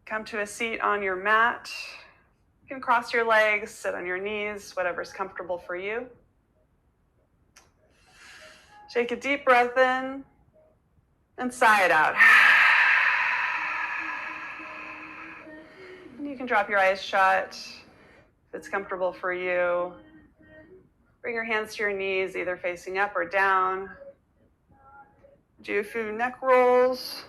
Come to a seat on your mat. You can cross your legs, sit on your knees, whatever's comfortable for you. Take a deep breath in and sigh it out. And you can drop your eyes shut if it's comfortable for you. Bring your hands to your knees, either facing up or down. Do a few neck rolls.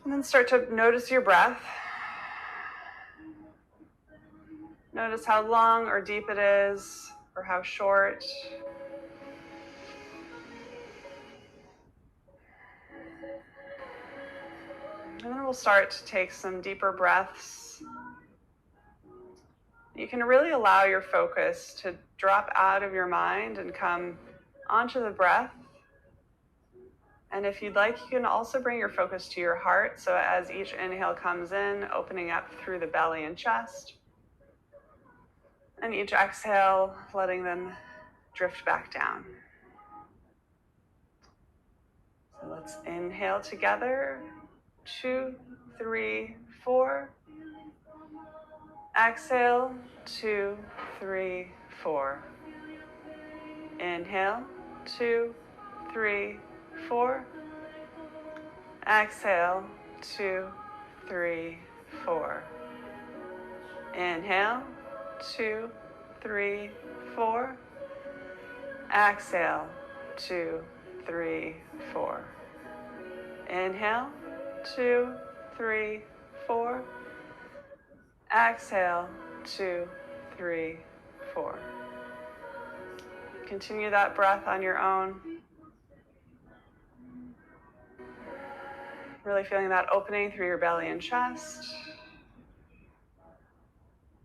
And then start to notice your breath. Notice how long or deep it is, or how short. And then we'll start to take some deeper breaths. You can really allow your focus to drop out of your mind and come onto the breath. And if you'd like, you can also bring your focus to your heart. So as each inhale comes in, opening up through the belly and chest. And each exhale, letting them drift back down. So let's inhale together. 2, 3, 4. Exhale, 2, 3, 4. Inhale, 2, 3, 4. Exhale, 2, 3, 4. Inhale, 2, 3, 4. Exhale, 2, 3, 4. Inhale, 2, 3, 4. Exhale, 2, 3, 4. Continue that breath on your own. Really feeling that opening through your belly and chest.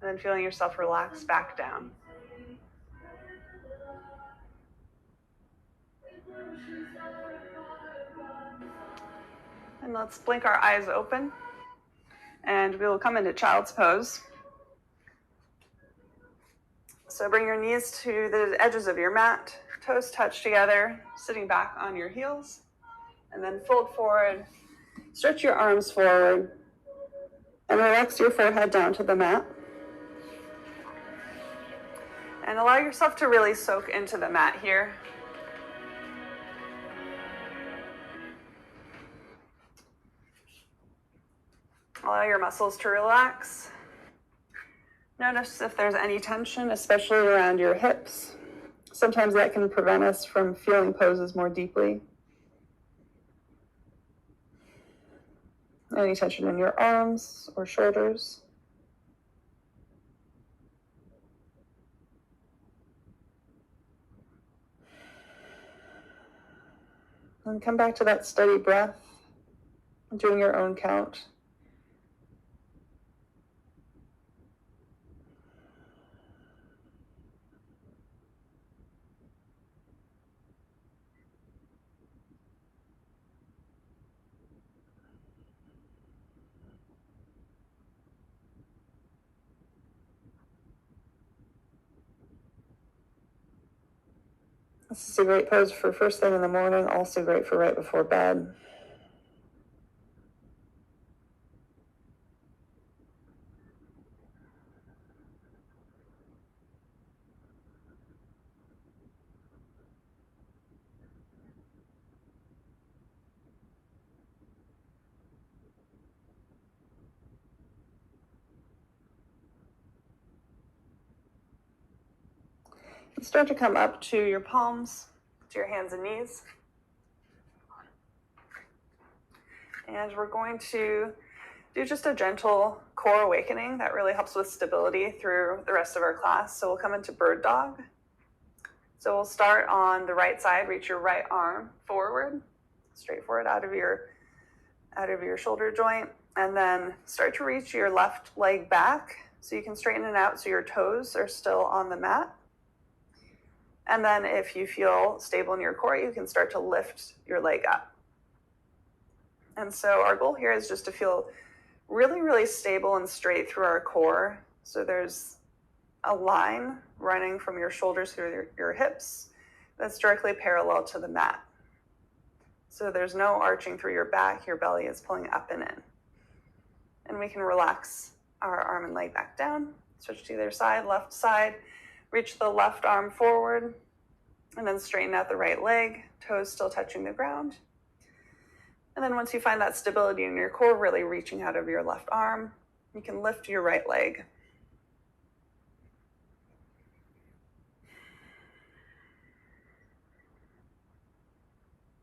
And then feeling yourself relax back down. And let's blink our eyes open. And we will come into child's pose. So bring your knees to the edges of your mat, toes touch together, sitting back on your heels, and then fold forward, stretch your arms forward, and relax your forehead down to the mat. And allow yourself to really soak into the mat here. Allow your muscles to relax. Notice if there's any tension, especially around your hips. Sometimes that can prevent us from feeling poses more deeply. Any tension in your arms or shoulders. And come back to that steady breath, doing your own count. This is a great pose for first thing in the morning, also great for right before bed. Start to come up to your palms, to your hands and knees. And we're going to do just a gentle core awakening that really helps with stability through the rest of our class. So we'll come into bird dog. So we'll start on the right side, reach your right arm forward, straight forward out of your shoulder joint, and then start to reach your left leg back so you can straighten it out so your toes are still on the mat. And then if you feel stable in your core, you can start to lift your leg up. And so our goal here is just to feel really, really stable and straight through our core. So there's a line running from your shoulders through your hips, that's directly parallel to the mat. So there's no arching through your back, your belly is pulling up and in. And we can relax our arm and leg back down, switch to either side, left side, reach the left arm forward, and then straighten out the right leg, toes still touching the ground. And then once you find that stability in your core, really reaching out of your left arm, you can lift your right leg.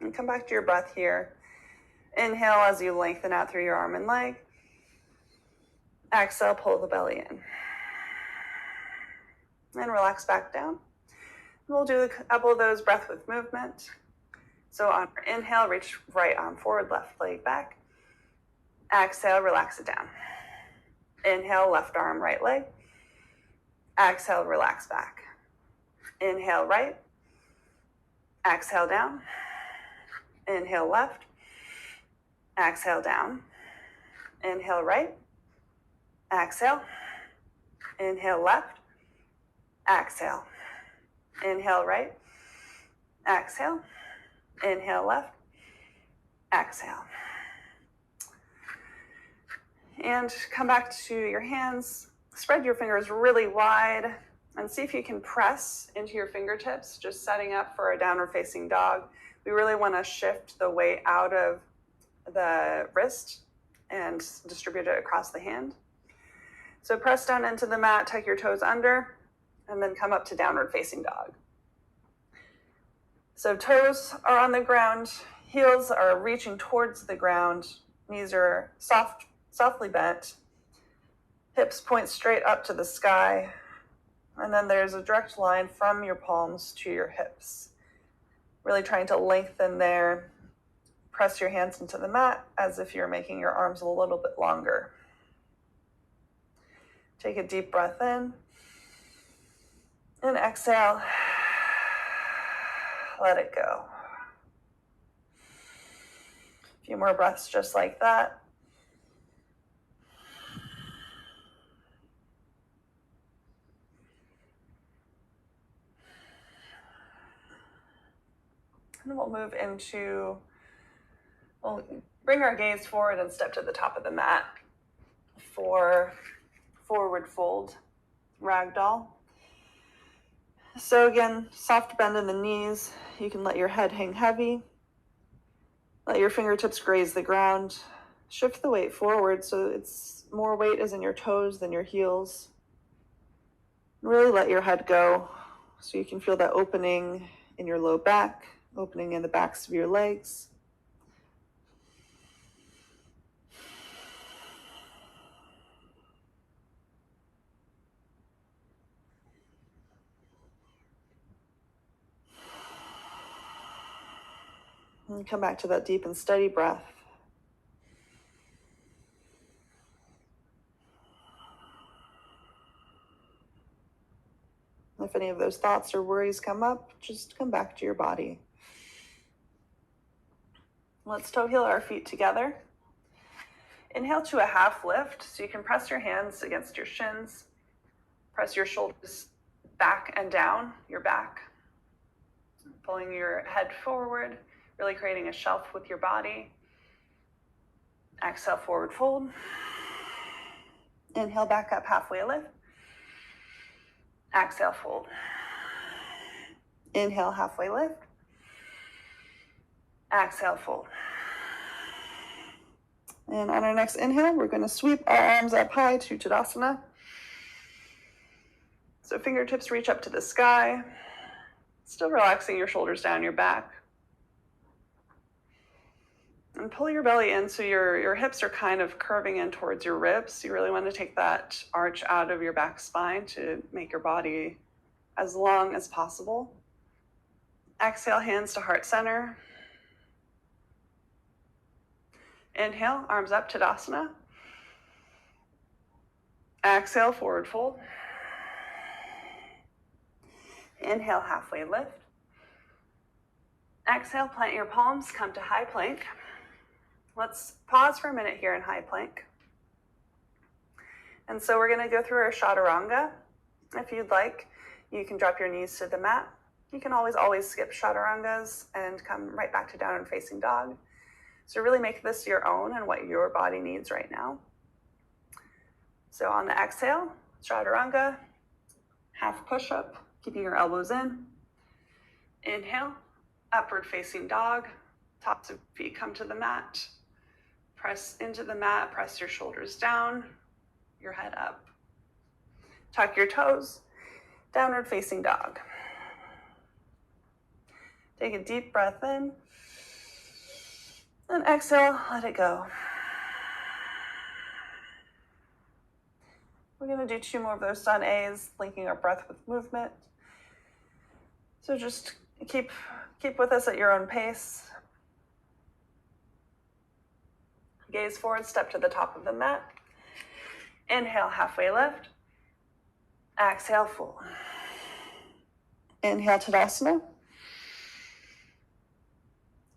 And come back to your breath here. Inhale as you lengthen out through your arm and leg. Exhale, pull the belly in. And relax back down. We'll do a couple of those breath with movement. So on our inhale, reach right arm forward, left leg back. Exhale, relax it down. Inhale, left arm, right leg. Exhale, relax back. Inhale, right. Exhale, down. Inhale, left. Exhale, down. Inhale, right. Exhale. Inhale, left. Exhale. Inhale, right. Exhale. Inhale, left. Exhale. And come back to your hands. Spread your fingers really wide and see if you can press into your fingertips, just setting up for a downward facing dog. We really want to shift the weight out of the wrist and distribute it across the hand. So press down into the mat, tuck your toes under, and then come up to downward facing dog. So toes are on the ground, heels are reaching towards the ground, knees are softly bent, hips point straight up to the sky, and then there's a direct line from your palms to your hips. Really trying to lengthen there. Press your hands into the mat as if you're making your arms a little bit longer. Take a deep breath in and exhale. Let it go. A few more breaths just like that. And we'll move into, we'll bring our gaze forward and step to the top of the mat for forward fold, ragdoll. So again, soft bend in the knees. You can let your head hang heavy. Let your fingertips graze the ground. Shift the weight forward so it's more weight is in your toes than your heels. Really let your head go so you can feel that opening in your low back, opening in the backs of your legs. And come back to that deep and steady breath. If any of those thoughts or worries come up, just come back to your body. Let's toe heel our feet together. Inhale to a half lift, so you can press your hands against your shins. Press your shoulders back and down your back. Pulling your head forward, really creating a shelf with your body. Exhale, forward fold. Inhale, back up, halfway lift. Exhale, fold. Inhale, halfway lift. Exhale, fold. And on our next inhale, we're going to sweep our arms up high to Tadasana. So fingertips reach up to the sky. Still relaxing your shoulders down your back. And pull your belly in so your hips are kind of curving in towards your ribs. You really want to take that arch out of your back spine to make your body as long as possible. Exhale, hands to heart center. Inhale, arms up, Tadasana. Exhale, forward fold. Inhale, halfway lift. Exhale, plant your palms, come to high plank. Let's pause for a minute here in high plank. And so we're going to go through our chaturanga. If you'd like, you can drop your knees to the mat You can always skip chaturangas and come right back to downward facing dog. So really make this your own and what your body needs right now. So on the exhale, chaturanga, half push-up, keeping your elbows in. Inhale, upward facing dog, tops of feet come to the mat. Press into the mat, press your shoulders down, your head up. Tuck your toes, downward facing dog. Take a deep breath in, and exhale, let it go. We're going to do 2 more of those sun A's, linking our breath with movement. So just keep with us at your own pace. Gaze forward, step to the top of the mat. Inhale, halfway lift. Exhale, full. Inhale, Tadasana.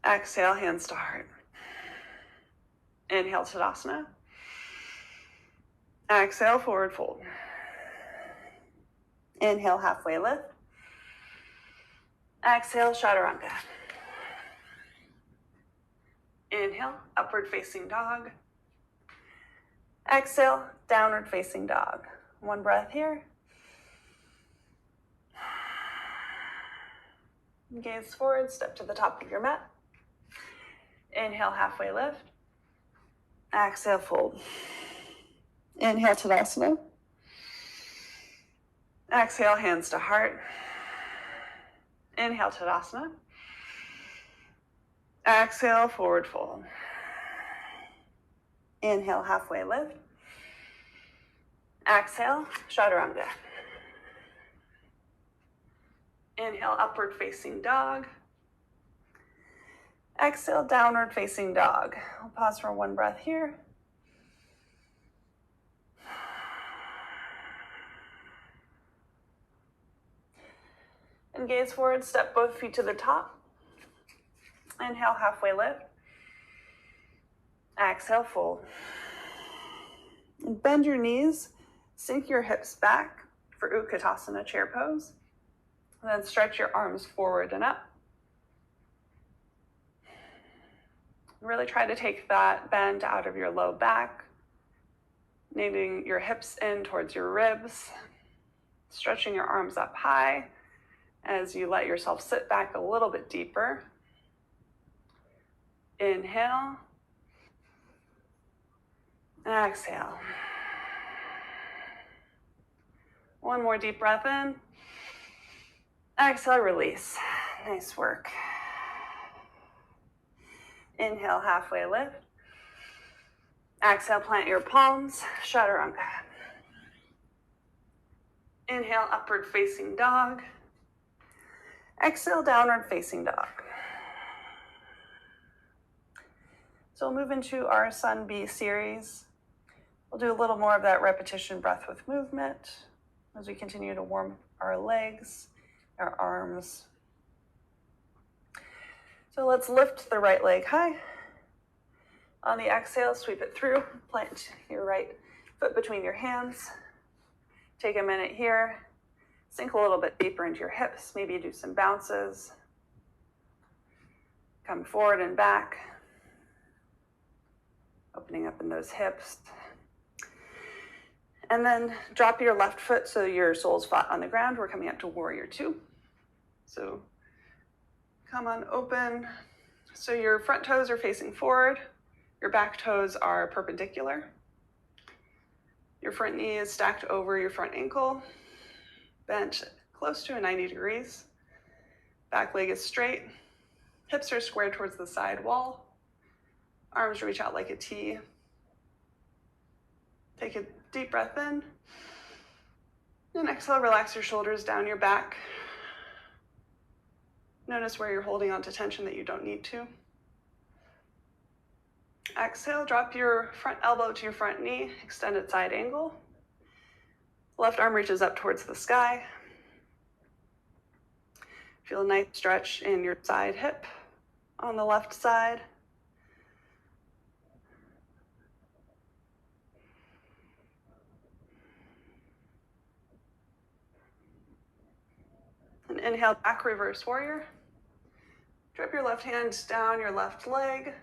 Exhale, hands to heart. Inhale, Tadasana. Exhale, forward fold. Inhale, halfway lift. Exhale, chaturanga. Inhale, upward facing dog. Exhale, downward facing dog. 1 breath here. Gaze forward, step to the top of your mat. Inhale, halfway lift. Exhale, fold. Inhale, Tadasana. Exhale, hands to heart. Inhale, Tadasana. Exhale, forward fold. Inhale, halfway lift. Exhale, chaturanga. Inhale, upward facing dog. Exhale, downward facing dog. We'll pause for 1 breath here. And gaze forward, step both feet to the top. Inhale, halfway lift. Exhale, fold. And bend your knees, sink your hips back for Utkatasana, chair pose. And then stretch your arms forward and up. Really try to take that bend out of your low back, kneading your hips in towards your ribs, stretching your arms up high as you let yourself sit back a little bit deeper. Inhale. Exhale. 1 more deep breath in. Exhale, release. Nice work. Inhale, halfway lift. Exhale, plant your palms, chaturanga. Inhale, upward facing dog. Exhale, downward facing dog. So we'll move into our Sun B series. We'll do a little more of that repetition breath with movement as we continue to warm our legs, our arms. So let's lift the right leg high. On the exhale, sweep it through. Plant your right foot between your hands. Take a minute here. Sink a little bit deeper into your hips. Maybe do some bounces. Come forward and back. Opening up in those hips. And then drop your left foot so your sole's flat on the ground. We're coming up to warrior 2. So come on, open. So your front toes are facing forward. Your back toes are perpendicular. Your front knee is stacked over your front ankle. Bent close to 90 degrees. Back leg is straight. Hips are squared towards the side wall. Arms reach out like a T. Take a deep breath in. And exhale, relax your shoulders down your back. Notice where you're holding on to tension that you don't need to. Exhale, drop your front elbow to your front knee, extended side angle. Left arm reaches up towards the sky. Feel a nice stretch in your side hip on the left side. And inhale, back reverse warrior. Drop your left hand down your left leg.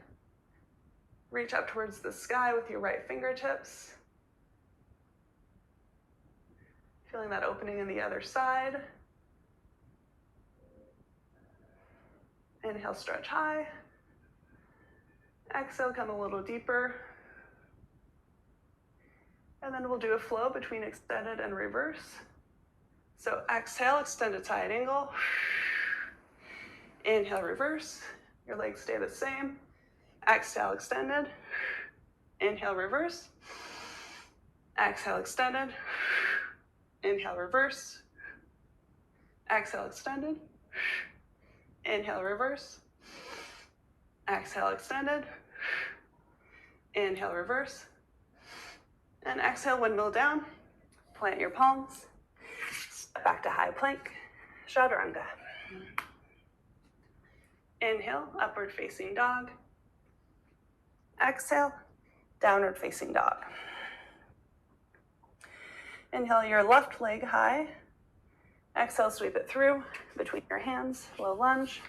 Reach up towards the sky with your right fingertips. Feeling that opening in the other side. Inhale, stretch high. Exhale, come a little deeper. And then we'll do a flow between extended and reverse. So exhale, extended side angle. Inhale, reverse. Your legs stay the same. Exhale, extended. Inhale, reverse. Exhale, extended. Inhale, reverse. Exhale, extended. Inhale, reverse. Exhale, extended. Inhale, reverse. And exhale, windmill down. Plant your palms. Step back to high plank. Chaturanga. Inhale, upward facing dog. Exhale, downward facing dog. Inhale your left leg high. Exhale, sweep it through between your hands, low lunge.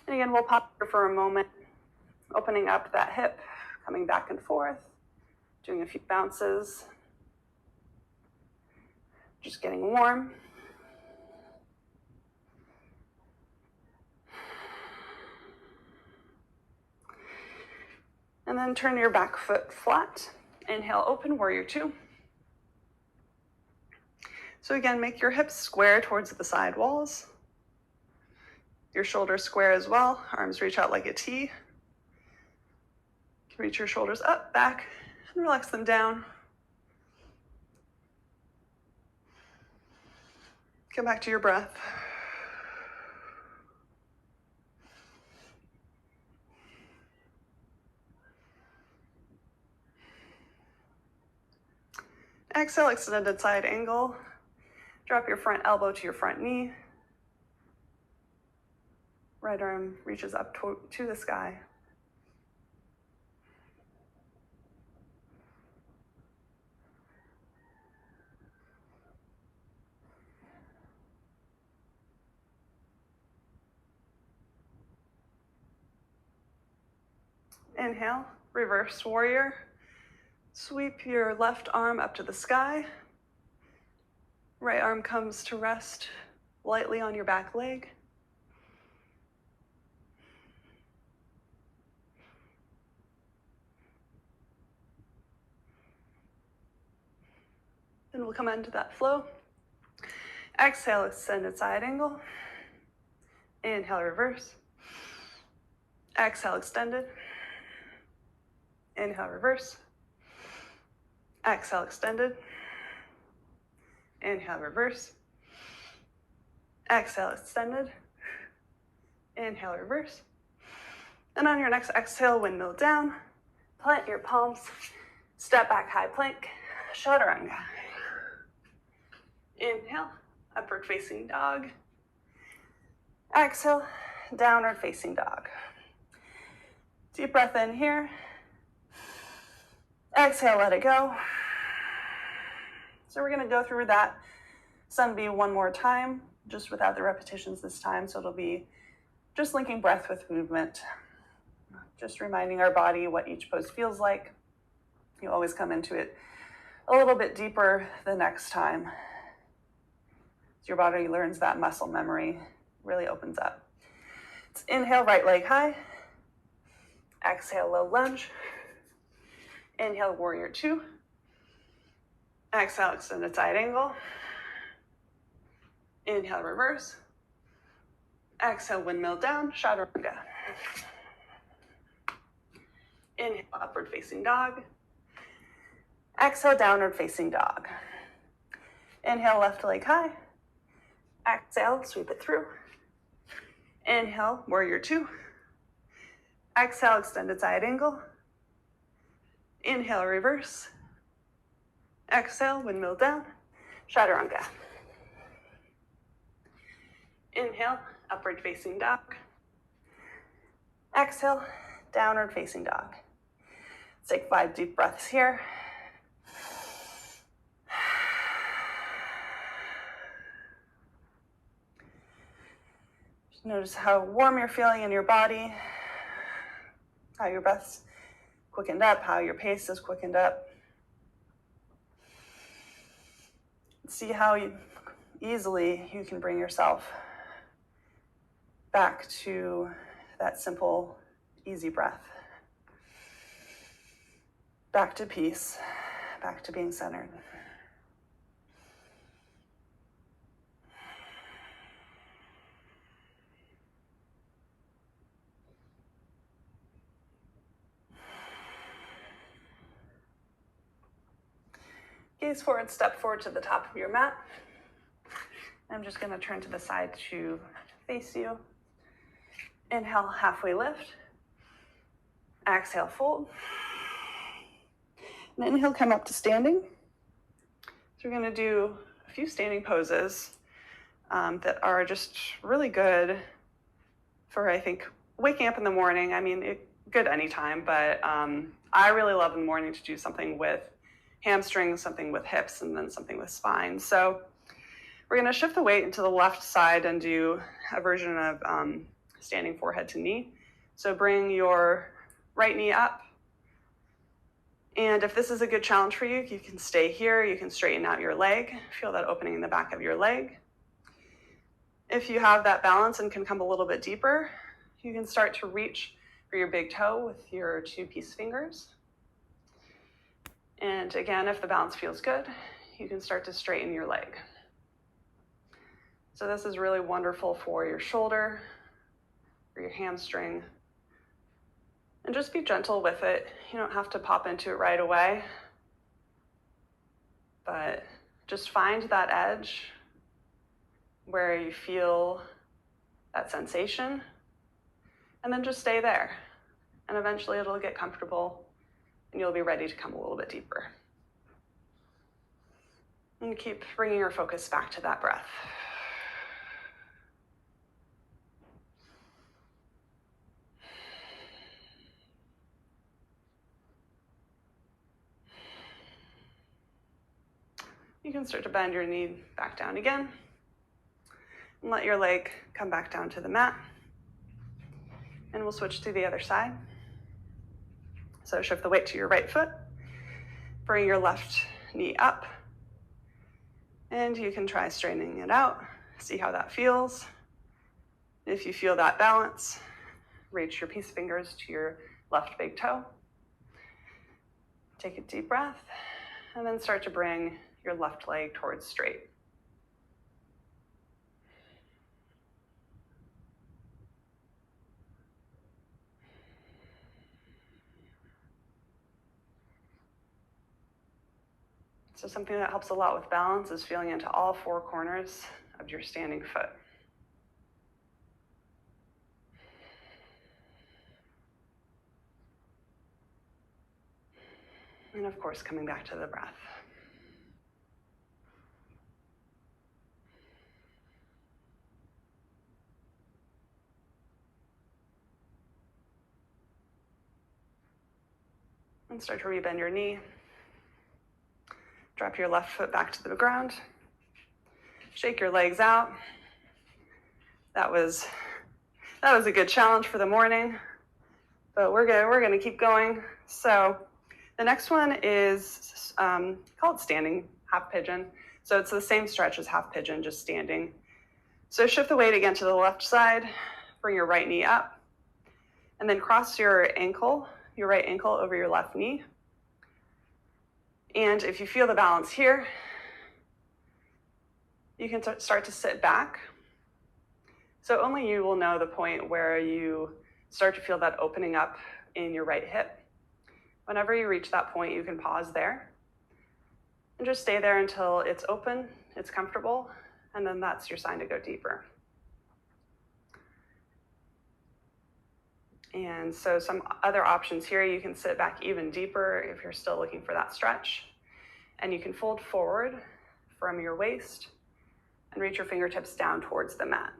And again, we'll pop here for a moment, opening up that hip, coming back and forth, doing a few bounces, just getting warm. And then turn your back foot flat. Inhale, open, warrior two. So again, make your hips square towards the side walls. Your shoulders square as well. Arms reach out like a T. You can reach your shoulders up, back, and relax them down. Come back to your breath. Exhale, extended side angle. Drop your front elbow to your front knee. Right arm reaches up to the sky. Inhale, reverse warrior. Sweep your left arm up to the sky. Right arm comes to rest lightly on your back leg. Then we'll come into that flow. Exhale, extended side angle. Inhale, reverse. Exhale, extended. Inhale, reverse. Exhale, extended. Inhale, reverse. Exhale, extended. Inhale, reverse. And on your next exhale, windmill down. Plant your palms. Step back, high plank. Chaturanga. Inhale, upward facing dog. Exhale, downward facing dog. Deep breath in here. Exhale, let it go. So we're going to go through that sun B one more time, just without the repetitions this time. So it'll be just linking breath with movement, just reminding our body what each pose feels like. You always come into it a little bit deeper the next time. As your body learns that muscle memory, really opens up. It's inhale, right leg high. Exhale, low lunge. Inhale, warrior two. Exhale, extended side angle. Inhale, reverse. Exhale, windmill down, chaturanga. Inhale, upward facing dog. Exhale, downward facing dog. Inhale, left leg high. Exhale, sweep it through. Inhale, warrior two. Exhale, extended side angle. Inhale, reverse. Exhale, windmill down, chaturanga. Inhale, upward facing dog. Exhale, downward facing dog. Let's take 5 deep breaths here. Notice how warm you're feeling in your body, how your breath's quickened up, how your pace is quickened up. See how easily you can bring yourself back to that simple, easy breath. Back to peace, back to being centered. Gaze forward, step forward to the top of your mat. I'm just going to turn to the side to face you. Inhale, halfway lift. Exhale, fold. And inhale, come up to standing. So we're going to do a few standing poses that are just really good for, I think, waking up in the morning. I mean, good anytime, but I really love in the morning to do something with hamstrings, something with hips, and then something with spine. So we're going to shift the weight into the left side and do a version of standing forehead to knee. So bring your right knee up. And if this is a good challenge for you, you can stay here. You can straighten out your leg. Feel that opening in the back of your leg. If you have that balance and can come a little bit deeper, you can start to reach for your big toe with your 2 peace fingers. And again, if the balance feels good, you can start to straighten your leg. So this is really wonderful for your shoulder, for your hamstring. And just be gentle with it. You don't have to pop into it right away, but just find that edge where you feel that sensation, and then just stay there. And eventually it'll get comfortable and you'll be ready to come a little bit deeper. And keep bringing your focus back to that breath. You can start to bend your knee back down again and let your leg come back down to the mat. And we'll switch to the other side. So shift the weight to your right foot, bring your left knee up, and you can try straightening it out, see how that feels. If you feel that balance, reach your peace fingers to your left big toe. Take a deep breath, and then start to bring your left leg towards straight. So something that helps a lot with balance is feeling into all 4 corners of your standing foot. And of course, coming back to the breath. And start to rebend your knee. Drop your left foot back to the ground. Shake your legs out. That was a good challenge for the morning, but we're gonna keep going. So the next one is called standing half pigeon. So it's the same stretch as half pigeon, just standing. So shift the weight again to the left side, bring your right knee up, and then cross your right ankle over your left knee. And if you feel the balance here, you can start to sit back. So only you will know the point where you start to feel that opening up in your right hip. Whenever you reach that point, you can pause there and just stay there until it's open, it's comfortable, and then that's your sign to go deeper. And so some other options here, you can sit back even deeper if you're still looking for that stretch. And you can fold forward from your waist and reach your fingertips down towards the mat.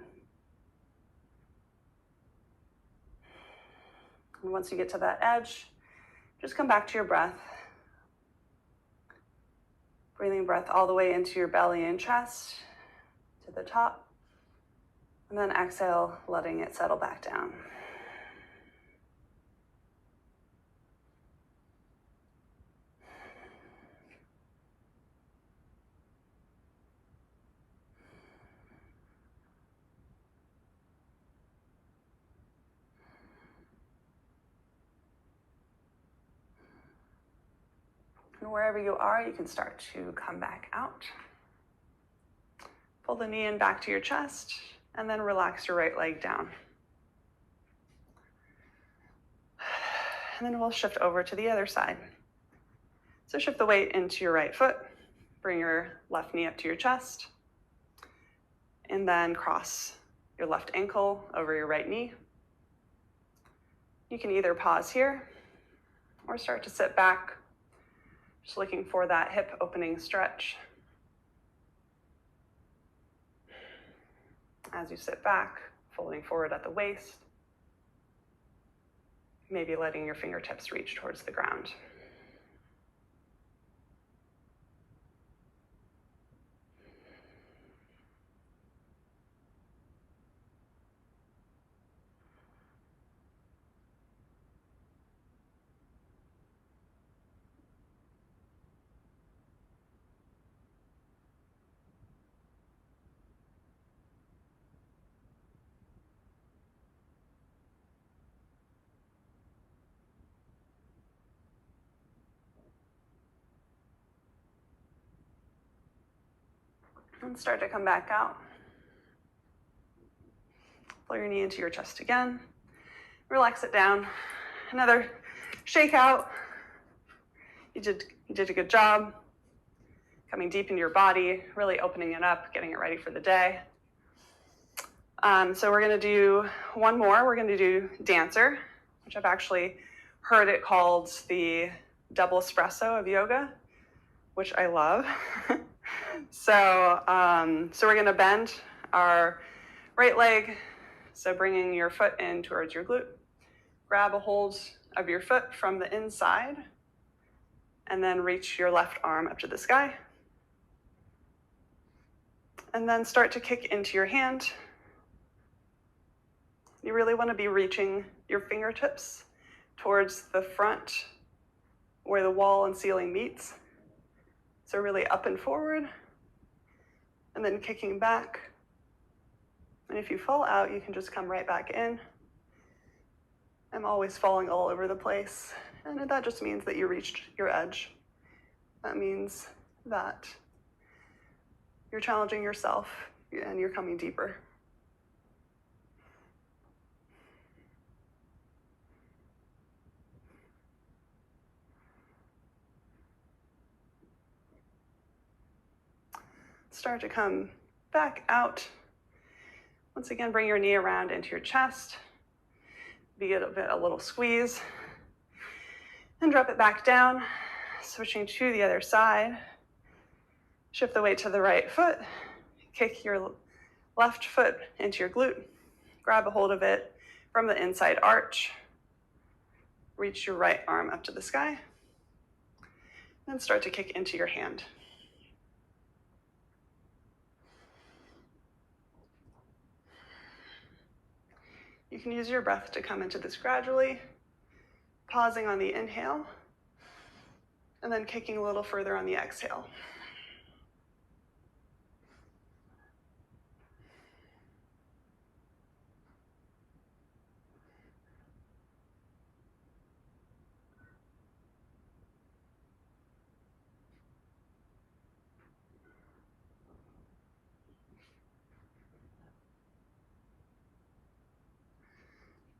And once you get to that edge, just come back to your breath. Breathing breath all the way into your belly and chest, to the top. And then exhale, letting it settle back down. And wherever you are, you can start to come back out. Pull the knee in back to your chest, and then relax your right leg down. And then we'll shift over to the other side. So shift the weight into your right foot, bring your left knee up to your chest, and then cross your left ankle over your right knee. You can either pause here or start to sit back, just looking for that hip opening stretch. As you sit back, folding forward at the waist, maybe letting your fingertips reach towards the ground. And start to come back out. Pull your knee into your chest again. Relax it down. Another shake out. You did a good job. Coming deep into your body, really opening it up, getting it ready for the day. So we're gonna do one more. We're gonna do dancer, which I've actually heard it called the double espresso of yoga, which I love. So we're gonna bend our right leg. So bringing your foot in towards your glute. Grab a hold of your foot from the inside and then reach your left arm up to the sky. And then start to kick into your hand. You really want to be reaching your fingertips towards the front where the wall and ceiling meets. So really up and forward, and then kicking back. And if you fall out, you can just come right back in. I'm always falling all over the place, and that just means that you reached your edge. That means that you're challenging yourself and you're coming deeper. Start to come back out. Once again, bring your knee around into your chest. Be a little squeeze. And drop it back down, switching to the other side. Shift the weight to the right foot. Kick your left foot into your glute. Grab a hold of it from the inside arch. Reach your right arm up to the sky. Then start to kick into your hand. You can use your breath to come into this gradually, pausing on the inhale, and then kicking a little further on the exhale.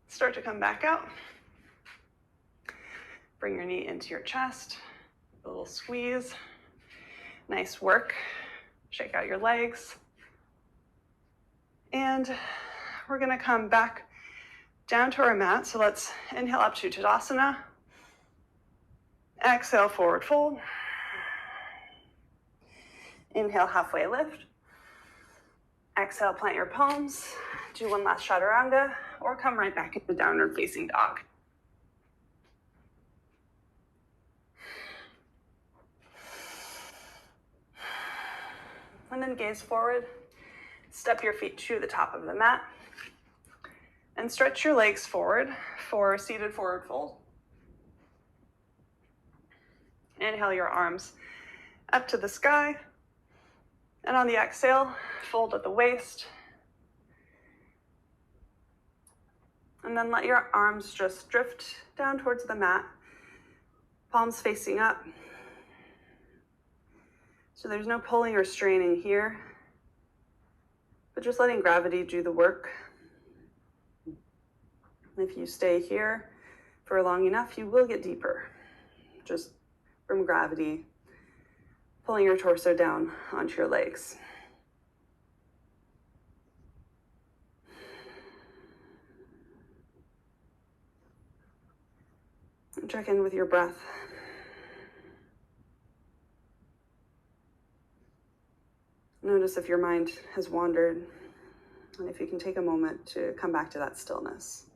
Start to come back out. Bring your knee into your chest, a little squeeze. Nice work. Shake out your legs. And we're gonna come back down to our mat. So let's inhale up to Tadasana. Exhale, forward fold. Inhale, halfway lift. Exhale, plant your palms. Do one last chaturanga, or come right back into downward facing dog. And then gaze forward. Step your feet to the top of the mat and stretch your legs forward for seated forward fold. Inhale your arms up to the sky, and on the exhale, fold at the waist. And then let your arms just drift down towards the mat, palms facing up. So there's no pulling or straining here, but just letting gravity do the work. If you stay here for long enough, you will get deeper, just from gravity, pulling your torso down onto your legs. And check in with your breath. Notice if your mind has wandered, and if you can take a moment to come back to that stillness.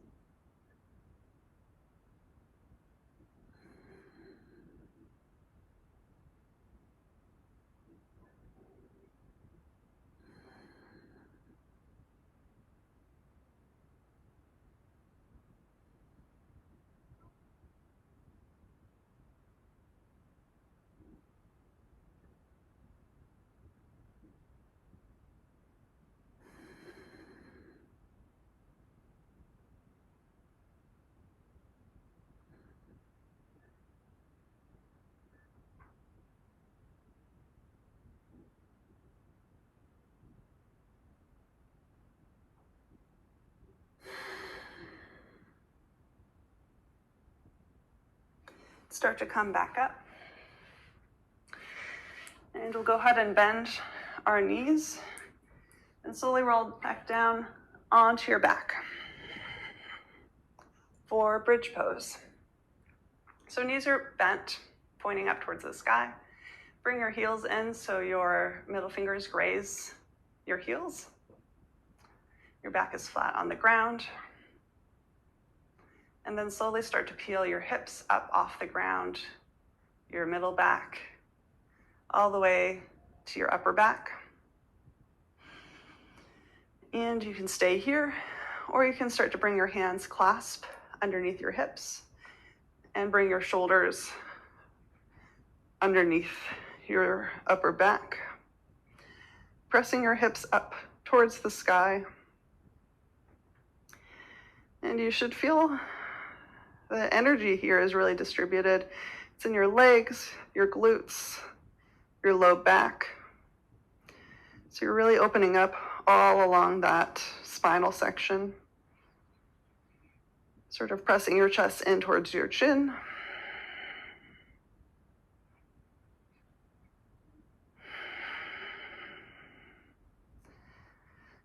Start to come back up. And we'll go ahead and bend our knees and slowly roll back down onto your back for bridge pose. So knees are bent, pointing up towards the sky. Bring your heels in so your middle fingers graze your heels. Your back is flat on the ground. And then slowly start to peel your hips up off the ground, your middle back, all the way to your upper back. And you can stay here, or you can start to bring your hands clasp underneath your hips and bring your shoulders underneath your upper back, pressing your hips up towards the sky. And you should feel the energy here is really distributed. It's in your legs, your glutes, your low back. So you're really opening up all along that spinal section. Sort of pressing your chest in towards your chin.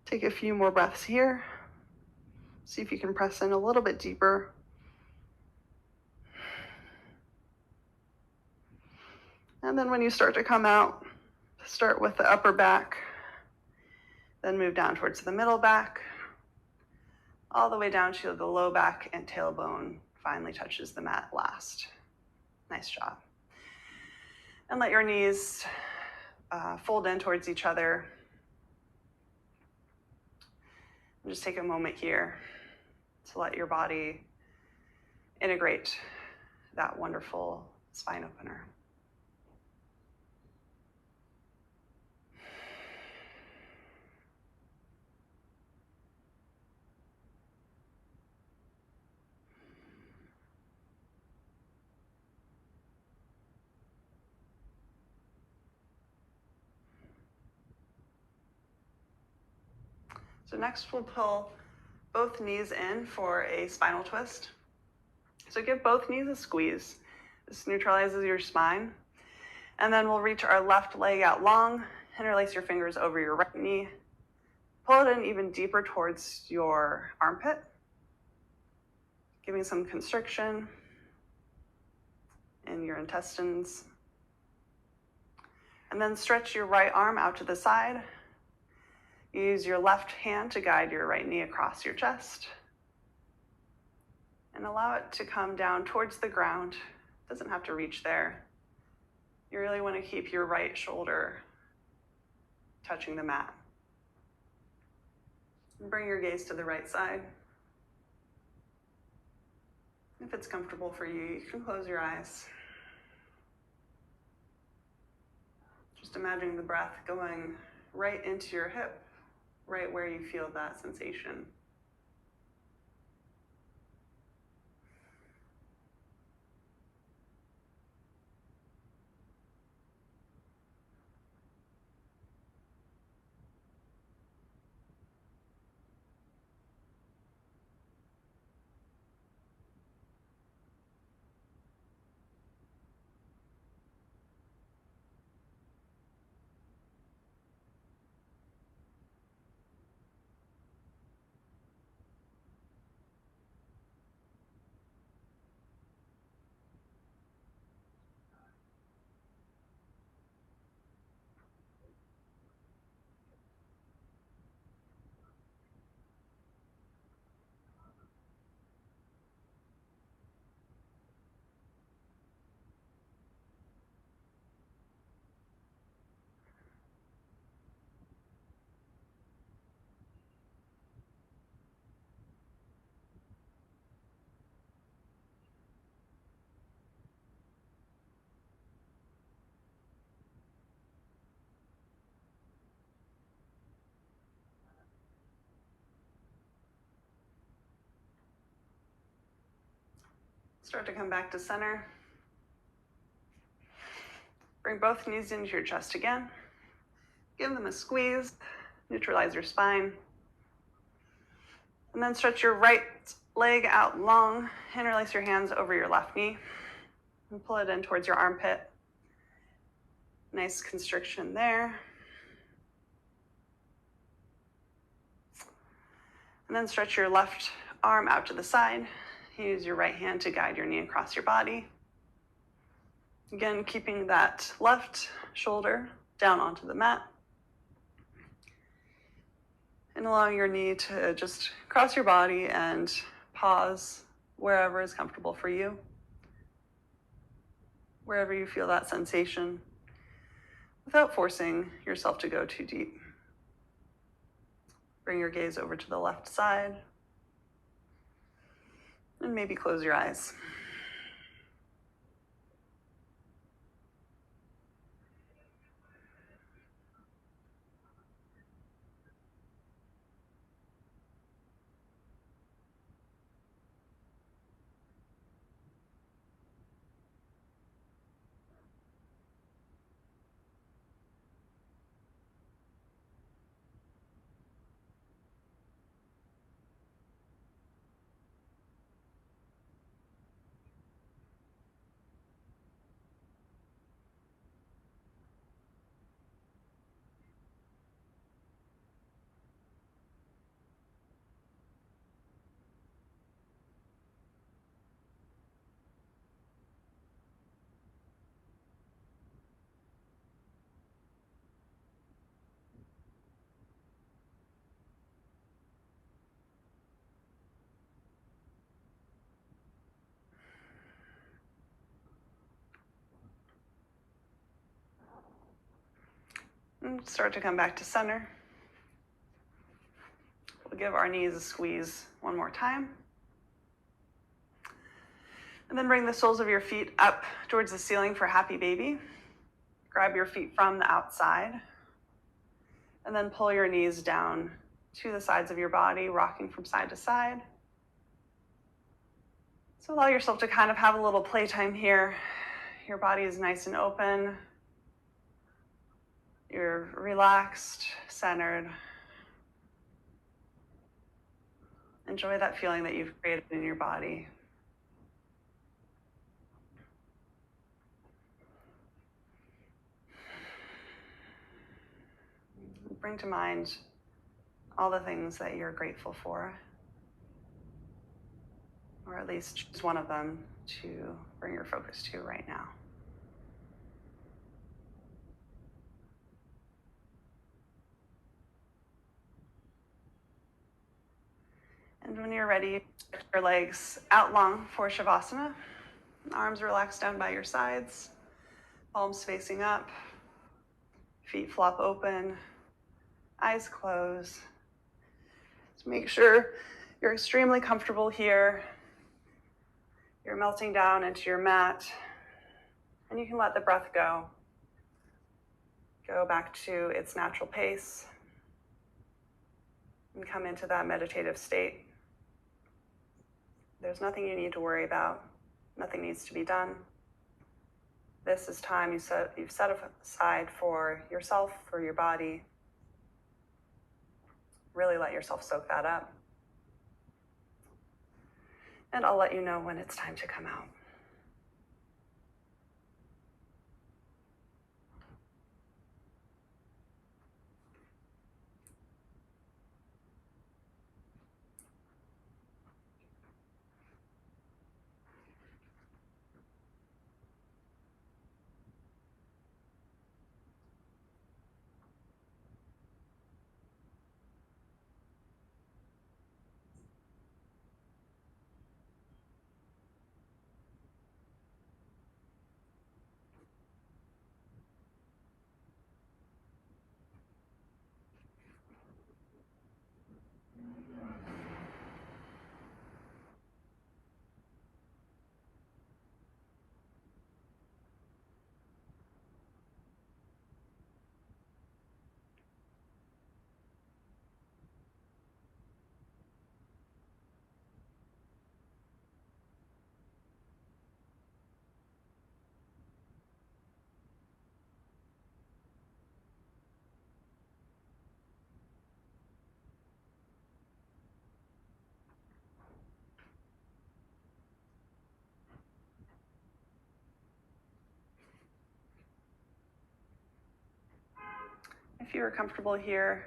Take a few more breaths here. See if you can press in a little bit deeper. And then when you start to come out, start with the upper back, then move down towards the middle back, all the way down to the low back, and tailbone finally touches the mat last. Nice job. And let your knees fold in towards each other. And just take a moment here to let your body integrate that wonderful spine opener. So next we'll pull both knees in for a spinal twist. So give both knees a squeeze. This neutralizes your spine. And then we'll reach our left leg out long, interlace your fingers over your right knee, pull it in even deeper towards your armpit, giving some constriction in your intestines. And then stretch your right arm out to the side. Use your left hand to guide your right knee across your chest. And allow it to come down towards the ground. It doesn't have to reach there. You really want to keep your right shoulder touching the mat. And bring your gaze to the right side. If it's comfortable for you, you can close your eyes. Just imagine the breath going right into your hip, right where you feel that sensation. Start to come back to center. Bring both knees into your chest again. Give them a squeeze, neutralize your spine. And then stretch your right leg out long. Interlace your hands over your left knee. And pull it in towards your armpit. Nice constriction there. And then stretch your left arm out to the side. Use your right hand to guide your knee across your body. Again, keeping that left shoulder down onto the mat. And allowing your knee to just cross your body and pause wherever is comfortable for you. Wherever you feel that sensation, without forcing yourself to go too deep. Bring your gaze over to the left side. And maybe close your eyes. And start to come back to center. We'll give our knees a squeeze one more time. And then bring the soles of your feet up towards the ceiling for happy baby. Grab your feet from the outside. And then pull your knees down to the sides of your body, rocking from side to side. So allow yourself to kind of have a little playtime here. Your body is nice and open. You're relaxed, centered. Enjoy that feeling that you've created in your body. Bring to mind all the things that you're grateful for, or at least choose one of them to bring your focus to right now. And when you're ready, stretch your legs out long for Shavasana. Arms relaxed down by your sides, palms facing up, feet flop open, eyes closed. So make sure you're extremely comfortable here. You're melting down into your mat, and you can let the breath go back to its natural pace and come into that meditative state. There's nothing you need to worry about. Nothing needs to be done. This is time you've set aside for yourself, for your body. Really let yourself soak that up. And I'll let you know when it's time to come out. If you are comfortable here,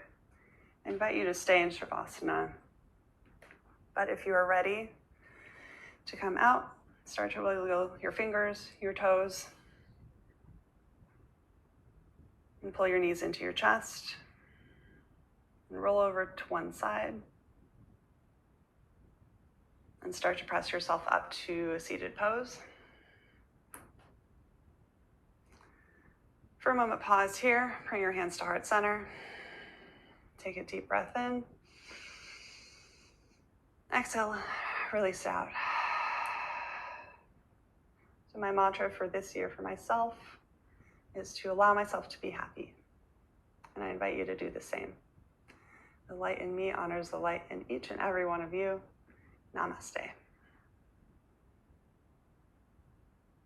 I invite you to stay in Shavasana. But if you are ready to come out, start to wiggle your fingers, your toes, and pull your knees into your chest, and roll over to one side, and start to press yourself up to a seated pose. For a moment, pause here, bring your hands to heart center. Take a deep breath in. Exhale, release out. So my mantra for this year for myself is to allow myself to be happy. And I invite you to do the same. The light in me honors the light in each and every one of you. Namaste.